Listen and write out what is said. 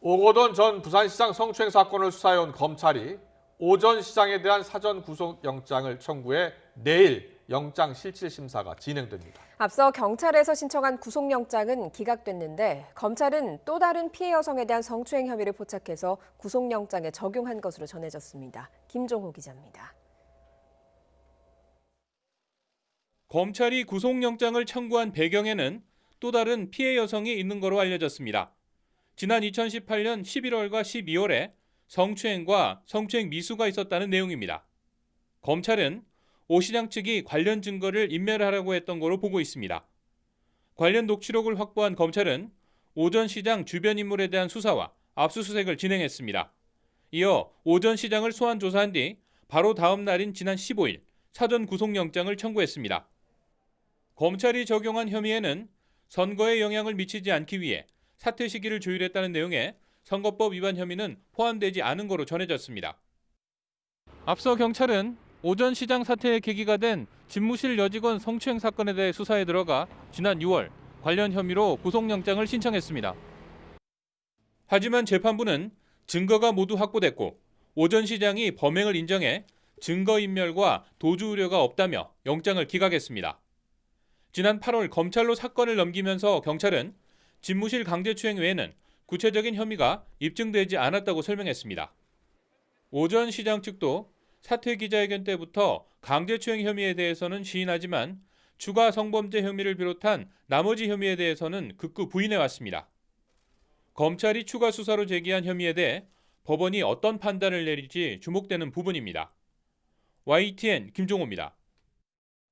오거돈 전 부산시장 성추행 사건을 수사해온 검찰이 오 전 시장에 대한 사전 구속영장을 청구해 내일 영장 실질 심사가 진행됩니다. 앞서 경찰에서 신청한 구속영장은 기각됐는데 검찰은 또 다른 피해 여성에 대한 성추행 혐의를 포착해서 구속영장에 적용한 것으로 전해졌습니다. 김종호 기자입니다. 검찰이 구속영장을 청구한 배경에는 또 다른 피해 여성이 있는 거로 알려졌습니다. 지난 2018년 11월과 12월에 성추행과 성추행 미수가 있었다는 내용입니다. 검찰은 오 시장 측이 관련 증거를 인멸하라고 했던 거로 보고 있습니다. 관련 녹취록을 확보한 검찰은 오 전 시장 주변 인물에 대한 수사와 압수수색을 진행했습니다. 이어 오 전 시장을 소환 조사한 뒤 바로 다음 날인 지난 15일 사전 구속영장을 청구했습니다. 검찰이 적용한 혐의에는 선거에 영향을 미치지 않기 위해 사퇴 시기를 조율했다는 내용의 선거법 위반 혐의는 포함되지 않은 거로 전해졌습니다. 앞서 경찰은 오 전 시장 사퇴의 계기가 된 집무실 여직원 성추행 사건에 대해 수사에 들어가 지난 6월 관련 혐의로 구속영장을 신청했습니다. 하지만 재판부는 증거가 모두 확보됐고 오 전 시장이 범행을 인정해 증거인멸과 도주 우려가 없다며 영장을 기각했습니다. 지난 8월 검찰로 사건을 넘기면서 경찰은 집무실 강제추행 외에는 구체적인 혐의가 입증되지 않았다고 설명했습니다. 오 전 시장 측도 사퇴 기자회견 때부터 강제추행 혐의에 대해서는 시인하지만 추가 성범죄 혐의를 비롯한 나머지 혐의에 대해서는 극구 부인해왔습니다. 검찰이 추가 수사로 제기한 혐의에 대해 법원이 어떤 판단을 내릴지 주목되는 부분입니다. YTN 김종호입니다.